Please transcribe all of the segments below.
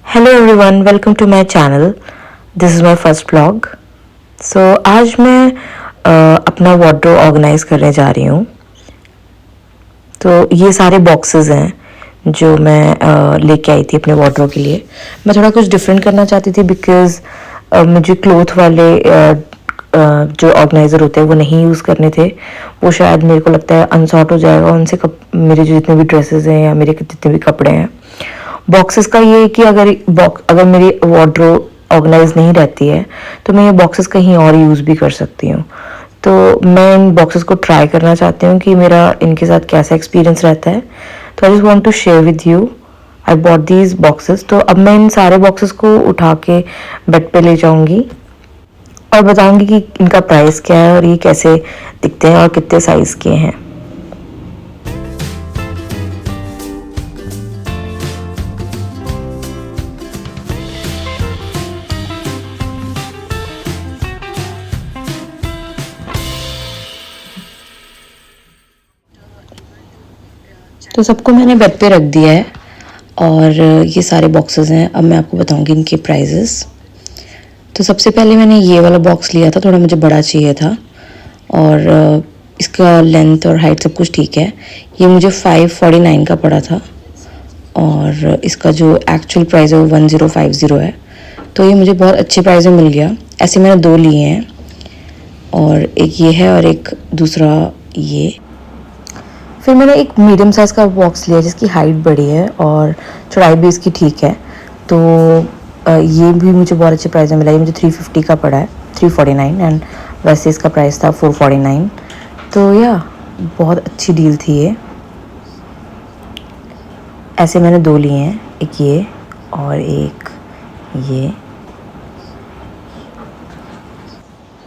Hello everyone, welcome to my channel. This is my first blog. So आज मैं अपना wardrobe organise करने जा रही हूँ। तो ये सारे बॉक्सेस हैं जो मैं लेके आई थी अपने वार्डरोब के लिए। मैं थोड़ा कुछ डिफरेंट करना चाहती थी बिकॉज़ मुझे क्लोथ वाले जो ऑर्गेनाइज़र होते हैं वो नहीं यूज़ करने थे। वो शायद मेरे को लगता है अनसॉर्ट हो जाएगा उनसे। मेरे जो जितने भी ड्रेसेस हैं या मेरे जितने भी कपड़े हैं। बॉक्सेस का ये है कि अगर मेरी वार्डरोब ऑर्गेनाइज नहीं रहती है तो मैं ये बॉक्सेस कहीं और यूज़ भी कर सकती हूँ। तो मैं इन बॉक्सेस को ट्राई करना चाहती हूँ कि मेरा इनके साथ कैसा एक्सपीरियंस रहता है। तो I just want to share with you. I bought these boxes. तो अब मैं इन सारे बॉक्सेस को उठा के बेड पे ले जाऊँगी और बताऊँगी कि इनका प्राइस क्या है और ये कैसे दिखते हैं और कितने साइज़ के हैं। तो सबको मैंने बेड पे रख दिया है और ये सारे बॉक्सेस हैं। अब मैं आपको बताऊंगी इनके प्राइजेस। तो सबसे पहले मैंने ये वाला बॉक्स लिया था, थोड़ा मुझे बड़ा चाहिए था और इसका लेंथ और हाइट सब कुछ ठीक है। ये मुझे 549 का पड़ा था और इसका जो एक्चुअल प्राइस है वो 1050 है। तो ये मुझे बहुत अच्छे प्राइस में मिल गया। ऐसे मैंने दो लिए हैं और एक ये है और एक दूसरा ये। फिर मैंने एक मीडियम साइज़ का बॉक्स लिया जिसकी हाइट बड़ी है और चौड़ाई भी इसकी ठीक है। तो ये भी मुझे बहुत अच्छे प्राइस में मिला। ये मुझे 350 का पड़ा है, 349, एंड वैसे इसका प्राइस था 449। तो या बहुत अच्छी डील थी ये। ऐसे मैंने दो लिए हैं, एक ये और एक ये।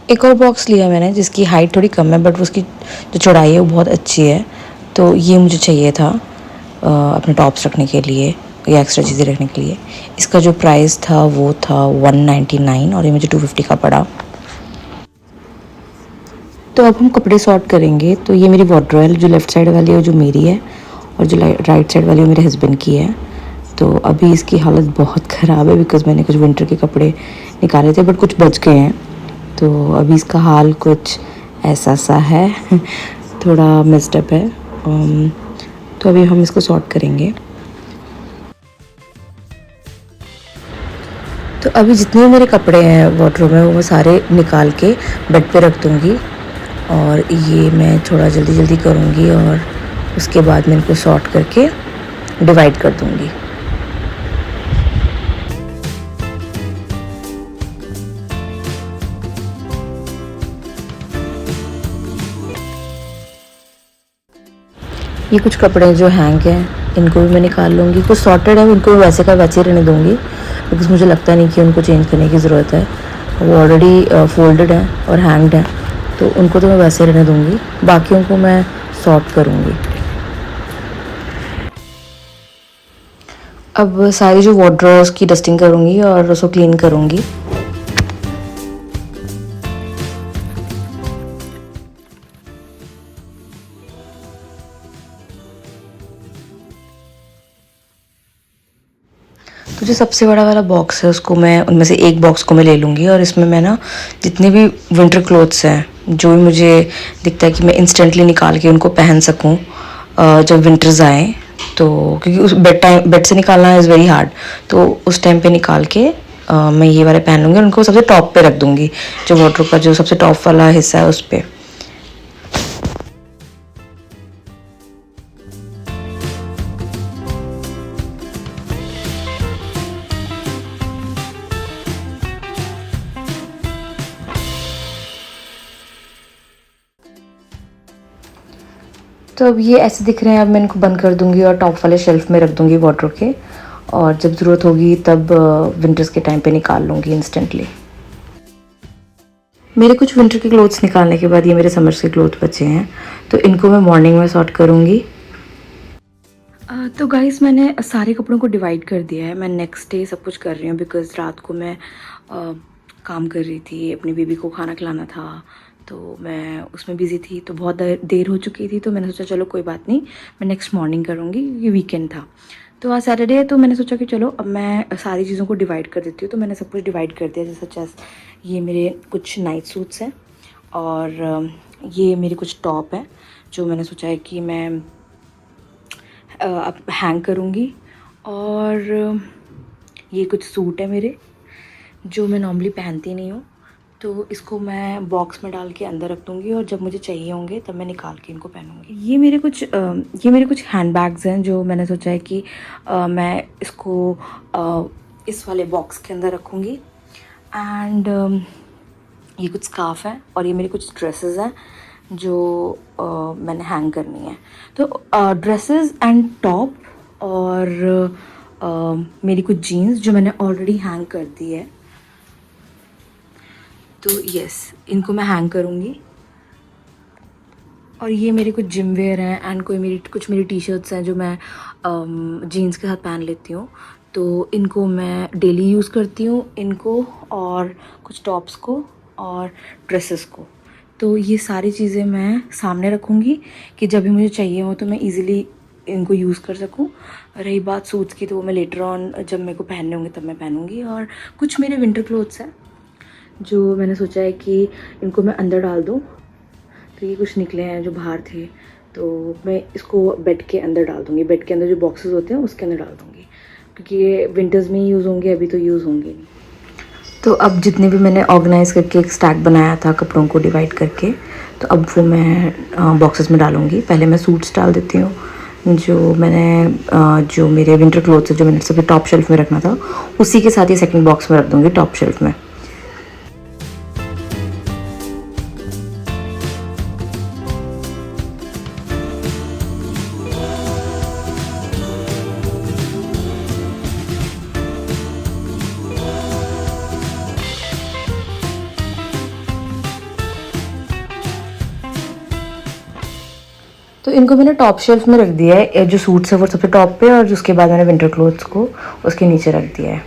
एक और बॉक्स लिया मैंने जिसकी हाइट थोड़ी कम है बट उसकी जो चौड़ाई है वो बहुत अच्छी है। तो ये मुझे चाहिए था अपने टॉप्स रखने के लिए या एक्स्ट्रा चीज़ें रखने के लिए। इसका जो प्राइस था वो था 199 और ये मुझे 250 का पड़ा। तो अब हम कपड़े सॉर्ट करेंगे। तो ये मेरी वार्डरोब है, जो लेफ़्ट साइड वाली है जो मेरी है और जो राइट साइड वाली है मेरे हस्बैंड की है। तो अभी इसकी हालत बहुत ख़राब है बिकॉज़ मैंने कुछ विंटर के कपड़े निकाले थे बट कुछ बच गए हैं। तो अभी इसका हाल कुछ ऐसा सा है थोड़ा मिस्ड अप है। तो अभी हम इसको सॉर्ट करेंगे। तो अभी जितने भी मेरे कपड़े हैं वार्डरोब में वो सारे निकाल के बेड पे रख दूँगी और ये मैं थोड़ा जल्दी जल्दी करूँगी और उसके बाद मैं इनको सॉर्ट करके डिवाइड कर दूँगी। ये कुछ कपड़े जो हैंग हैं इनको भी मैं निकाल लूँगी। कुछ सॉर्टेड है उनको वैसे का वैसे ही रहने दूँगी बिकॉज़ मुझे लगता नहीं कि उनको चेंज करने की ज़रूरत है। वो ऑलरेडी फोल्डेड है और हैंग्ड है तो उनको तो मैं वैसे रहने दूँगी। बाकियों को मैं सॉर्ट करूँगी। अब सारी जो वार्डरोब्स की डस्टिंग करूँगी और उसको क्लीन करूँगी। तो जो सबसे बड़ा वाला बॉक्स है उसको मैं उनमें से एक बॉक्स को मैं ले लूँगी और इसमें मैं ना जितने भी विंटर क्लोथ्स हैं जो भी मुझे दिखता है कि मैं इंस्टेंटली निकाल के उनको पहन सकूँ जब विंटर्स आए। तो क्योंकि उस बेड से निकालना इज़ वेरी हार्ड। तो उस टाइम पे निकाल के मैं ये वाले पहन लूँगी और उनको सबसे टॉप पे रख दूँगी। जो वार्डरोब का जो सबसे टॉप वाला हिस्सा है उस पर। तो अब ये ऐसे दिख रहे हैं। अब मैं इनको बंद कर दूँगी और टॉप वाले शेल्फ में रख दूँगी वार्डरोब के और जब ज़रूरत होगी तब विंटर्स के टाइम पे निकाल लूँगी इंस्टेंटली। मेरे कुछ विंटर के क्लोथ्स निकालने के बाद ये मेरे समर्स के क्लोथ बचे हैं तो इनको मैं मॉर्निंग में सॉर्ट करूँगी। तो गाइस मैंने सारे कपड़ों को डिवाइड कर दिया है। मैं नेक्स्ट डे सब कुछ कर रही हूँ बिकॉज़ रात को मैं काम कर रही थी, अपनी बेबी को खाना खिलाना था तो मैं उसमें बिज़ी थी। तो बहुत देर हो चुकी थी तो मैंने सोचा चलो कोई बात नहीं, मैं नेक्स्ट मॉर्निंग करूँगी क्योंकि वीकेंड था। तो आज सैटरडे है तो मैंने सोचा कि चलो अब मैं सारी चीज़ों को डिवाइड कर देती हूँ। तो मैंने सब कुछ डिवाइड कर दिया, जैसे सच ये मेरे कुछ नाइट सूट्स हैं और ये मेरे कुछ टॉप हैं जो मैंने सोचा है कि मैं अब हैंग करूँगी। और ये कुछ सूट है मेरे जो मैं नॉर्मली पहनती नहीं हूँ, तो इसको मैं बॉक्स में डाल के अंदर रख दूँगी और जब मुझे चाहिए होंगे तब मैं निकाल के इनको पहनूँगी। ये मेरे कुछ हैंड बैग्स हैं जो मैंने सोचा है कि मैं इसको इस वाले बॉक्स के अंदर रखूँगी। एंड ये कुछ स्कार्फ़ है और ये मेरी कुछ ड्रेसेस हैं जो मैंने हैंग करनी है। तो ड्रेसेस एंड टॉप और मेरी कुछ जीन्स जो मैंने ऑलरेडी हैंग कर दी है, तो यस इनको मैं हैंग करूँगी। और ये मेरे कुछ जिम वेयर हैं एंड कुछ मेरी टी शर्ट्स हैं जो मैं जीन्स के साथ पहन लेती हूँ, तो इनको मैं डेली यूज़ करती हूँ इनको, और कुछ टॉप्स को और ड्रेसेस को। तो ये सारी चीज़ें मैं सामने रखूँगी कि जब भी मुझे चाहिए हो तो मैं इजीली इनको यूज़ कर सकूँ। रही बात सूट्स की तो वो मैं लेटर ऑन जब मेरे को पहनने होंगे तब मैं पहनूँगी। और कुछ मेरे विंटर क्लोथ्स हैं जो मैंने सोचा है कि इनको मैं अंदर डाल दूँ। तो ये कुछ निकले हैं जो बाहर थे, तो मैं इसको बेड के अंदर डाल दूँगी। बेड के अंदर जो बॉक्सेस होते हैं उसके अंदर डाल दूँगी, क्योंकि ये विंटर्स में ही यूज़ होंगे, अभी तो यूज़ होंगे नहीं। तो अब जितने भी मैंने ऑर्गेनाइज़ करके एक स्टैक बनाया था कपड़ों को डिवाइड करके, तो अब वो मैं बॉक्सेस में डालूँगी। पहले मैं सूट्स डाल देती हूँ जो मेरे विंटर क्लोथ्स है जो मैंने सबसे टॉप शेल्फ में रखना था, उसी के साथ ही सेकंड बॉक्स में रख दूँगी टॉप शेल्फ में। तो इनको मैंने टॉप शेल्फ में रख दिया है, जो सूट्स है वो सबसे टॉप पे और उसके बाद मैंने विंटर क्लोथ्स को उसके नीचे रख दिया है।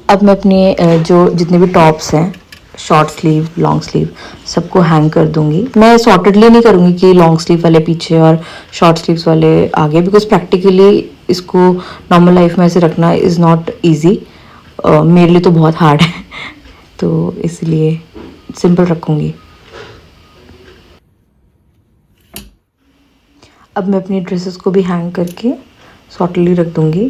अब मैं अपने जो जितने भी टॉप्स हैं, शॉर्ट स्लीव लॉन्ग स्लीव, सबको हैंग कर दूंगी। मैं सॉर्टेडली नहीं करूँगी कि लॉन्ग स्लीव वाले पीछे और शॉर्ट स्लीव्स वाले आगे, बिकॉज प्रैक्टिकली इसको नॉर्मल लाइफ में ऐसे रखना इज़ नॉट ईजी। मेरे लिए तो बहुत हार्ड है तो इसलिए सिंपल रखूँगी। अब मैं अपनी ड्रेसेस को भी हैंग करके सॉर्टेडली रख दूँगी।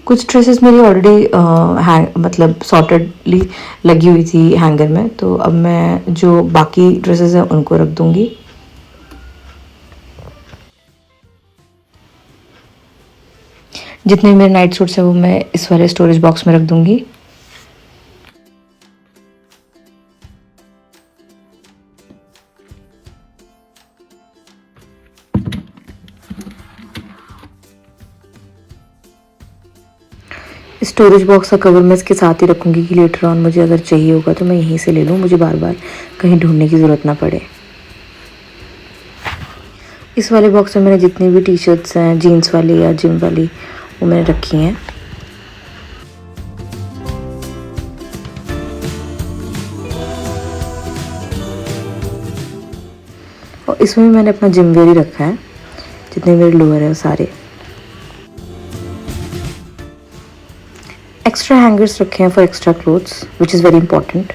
कुछ ड्रेसेस मेरी ऑलरेडी मतलब सॉर्टेडली लगी हुई थी हैंगर में, तो अब मैं जो बाकी ड्रेसेस हैं उनको रख दूँगी। जितने भी मेरे नाइट सूट्स हैं वो मैं इस वाले स्टोरेज बॉक्स में रख दूँगी। स्टोरेज बॉक्स का कवर मैं इसके साथ ही रखूँगी कि लेटर ऑन मुझे अगर चाहिए होगा तो मैं यहीं से ले लूँ, मुझे बार बार कहीं ढूंढने की ज़रूरत ना पड़े। इस वाले बॉक्स में मैंने जितनी भी टी शर्ट्स हैं जीन्स वाली या जिम वाली वो मैंने रखी हैं। और इसमें भी मैंने अपना जिम वेयर ही रखा है, जितने मेरे लोअर है वो सारे। एक्स्ट्रा हैंगर्स रखे हैं for extra clothes which is very important.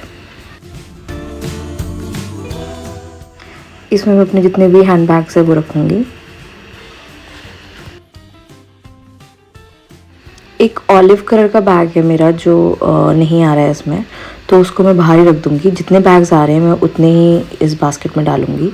इसमें मैं अपने जितने भी हैंड बैग्स है वो रखूँगी। एक ऑलिव कलर का बैग है मेरा जो नहीं आ रहा है इसमें, तो उसको मैं बाहर ही रख दूँगी। जितने बैग्स आ रहे हैं मैं उतने ही इस बास्केट में डालूँगी।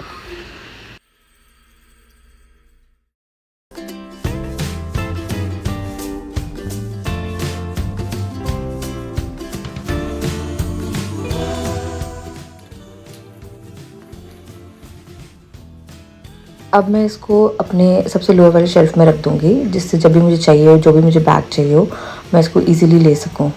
अब मैं इसको अपने सबसे लोअर वाले शेल्फ में रख दूँगी, जिससे जब भी मुझे चाहिए हो, जो भी मुझे बैग चाहिए हो, मैं इसको इजीली ले सकूँ।